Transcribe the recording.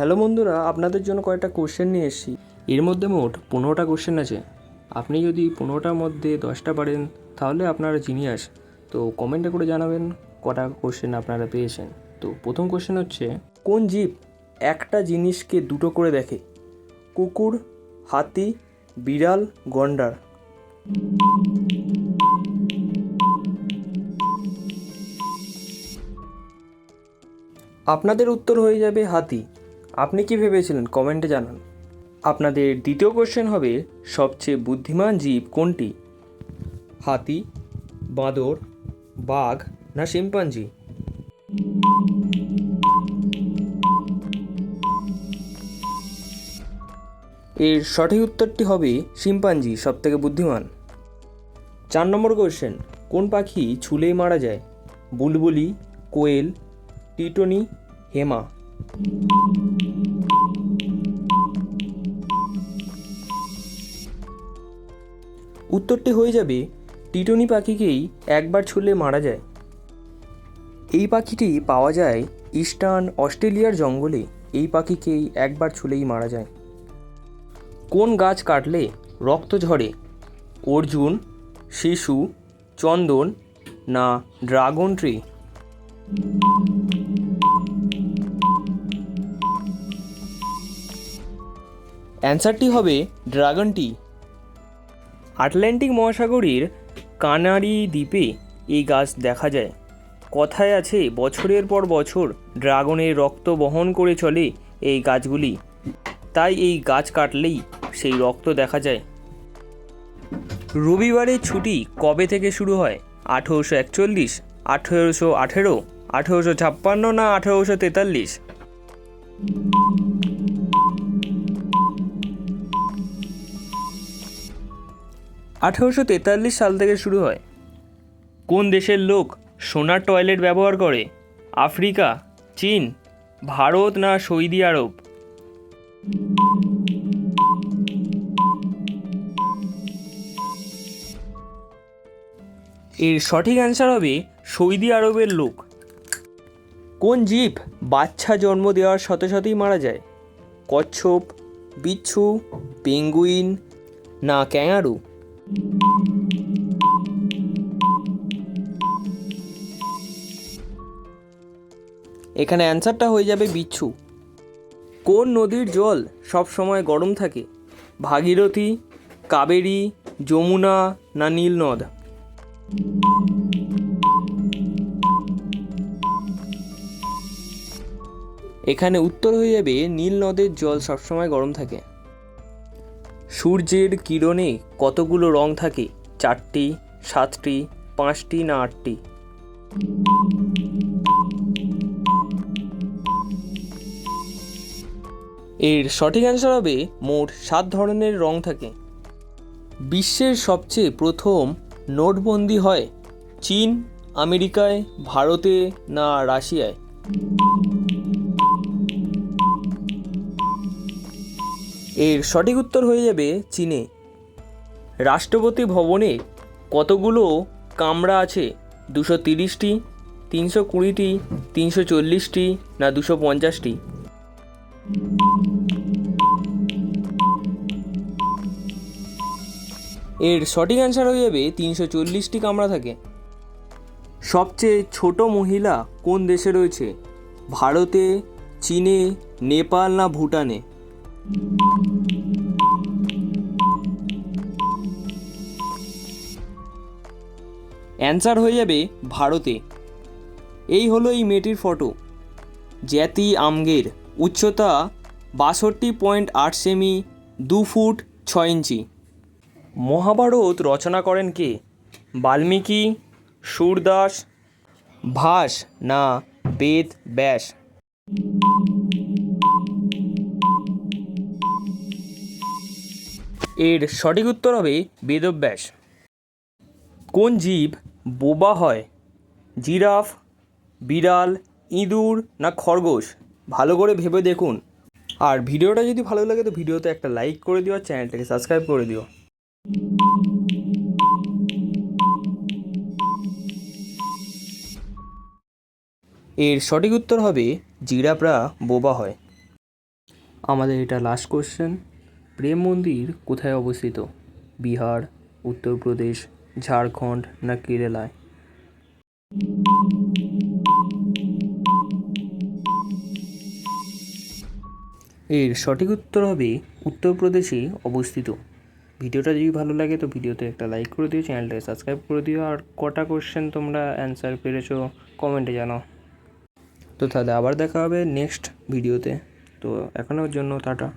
Hello বন্ধুরা, আপনাদের জন্য কয়েকটা কোশ্চেন নিয়ে এসেছি। এর মধ্যে মোট 15টা কোশ্চেন আছে। আপনি যদি 15টার মধ্যে 10টা পারেন তাহলে আপনারা জিনিয়াস। তো কমেন্টে করে জানাবেন কটা কোশ্চেন আপনারা পেয়েছেন। তো প্রথম কোশ্চেন হচ্ছে, কোন জীব একটা জিনিসকে দুটো করে দেখে? কুকুর, হাতি, বিড়াল, গন্ডার। আপনাদের উত্তর হয়ে যাবে হাতি। আপনি কি ভেবেছিলেন কমেন্টে জানান। আপনাদের দ্বিতীয় কোশ্চেন হবে, সবচেয়ে বুদ্ধিমান জীব কোনটি? হাতি, বাঁদর, বাঘ না শিম্পাঞ্জি? এর সঠিক উত্তরটি হবে শিম্পাঞ্জি সবথেকে বুদ্ধিমান। 4 নম্বর কোশ্চেন, কোন পাখি ছুলেই মারা যায়? বুলবুলি, কোয়েল, টিটনি, হেমা। উত্তরটি হয়ে যাবে টিটনি পাখিকেই একবার ছুঁলে মারা যায়। এই পাখিটি পাওয়া যায় ইস্টার্ন অস্ট্রেলিয়ার জঙ্গলে। এই পাখিকেই একবার ছুঁলেই মারা যায়। কোন গাছ কাটলে রক্ত ঝরে? অর্জুন, শিশু, চন্দন না ড্রাগন ট্রি? অ্যান্সারটি হবে ড্রাগন টি। আটলান্টিক মহাসাগরের কানারি দ্বীপে এই গাছ দেখা যায়। কথায় আছে, বছরের পর বছর ড্রাগনের রক্ত বহন করে চলে এই গাছগুলি, তাই এই গাছ কাটলেই সেই রক্ত দেখা যায়। রবিবারের ছুটি কবে থেকে শুরু হয়? 1841, 1818, 1856 না 1843? 1843 সাল থেকে শুরু হয়। কোন দেশের লোক সোনার টয়লেট ব্যবহার করে? আফ্রিকা, চীন, ভারত না সৌদি আরব? এর সঠিক অ্যান্সার হবে সৌদি আরবের লোক। কোন জীব বাচ্চা জন্ম দেওয়ার সাথে সাথেই মারা যায়? কচ্ছপ, বিচ্ছু, পেঙ্গুইন না ক্যাঙারু? এখানে অ্যান্সারটা হয়ে যাবে বিচ্ছু। কোন নদীর জল সব সময় গরম থাকে? ভাগীরথী, কাবেরী, যমুনা না নীল নদ? এখানে উত্তর হয়ে যাবে নীল নদের জল সবসময় গরম থাকে। সূর্যের কিরণে কতগুলো রং থাকে? 4টি, 7টি, 5টি না 8টি? এর সঠিক অ্যান্সার হবে মোট 7 ধরনের রং থাকে। বিশ্বের সবচেয়ে প্রথম নোটবন্দি হয় চীন, আমেরিকায়, ভারতে না রাশিয়ায়? এর সঠিক উত্তর হয়ে যাবে চীনে। রাষ্ট্রপতি ভবনে কতগুলো কামরা আছে? 230টি, 320টি, 340টি না 250টি? এর সঠিক অ্যান্সার হয়ে যাবে 340টি কামরা থাকে। সবচেয়ে ছোট মহিলা কোন দেশে রয়েছে? ভারতে, চীনে, নেপাল না ভুটানে? অ্যান্সার হয়ে যাবে ভারতে। এই হলো এই মেয়েটির ফটো। জ্যাতি আমগের, উচ্চতা 62.8 সেমি, 2 ফুট 6 ইঞ্চি। মহাভারত রচনা করেন কে? বাল্মীকি, সূরদাস, ভাস না বেদ ব্যাস? এর সঠিক উত্তর হবে বেদব্যাস। কোন জীব বোবা হয়? জিরাফ, বিড়াল, ইঁদুর না খরগোশ? ভালো করে ভেবে দেখুন। আর ভিডিওটা যদি ভালো লাগে তো ভিডিওতে একটা লাইক করে দিও আর চ্যানেলটাকে সাবস্ক্রাইব করে দিও। এর সঠিক উত্তর হবে জিরাফরা বোবা হয়। আমাদের এটা লাস্ট কোশ্চেন। প্রেম মন্দির কোথায় অবস্থিত? বিহার, উত্তরপ্রদেশ, ঝাড়খণ্ড না কেরালায়? এর সঠিক উত্তর হবে উত্তরপ্রদেশেই অবস্থিত। ভিডিওটা যদি ভালো লাগে তো ভিডিওতে একটা লাইক করে দিও, চ্যানেলটাকে সাবস্ক্রাইব করে দিও, আর কটা কোশ্চেন তোমরা অ্যান্সার পেরেছো কমেন্টে জানাও। তো তাহলে আবার দেখা হবে নেক্সট ভিডিওতে। তো এখনের জন্য টাটা।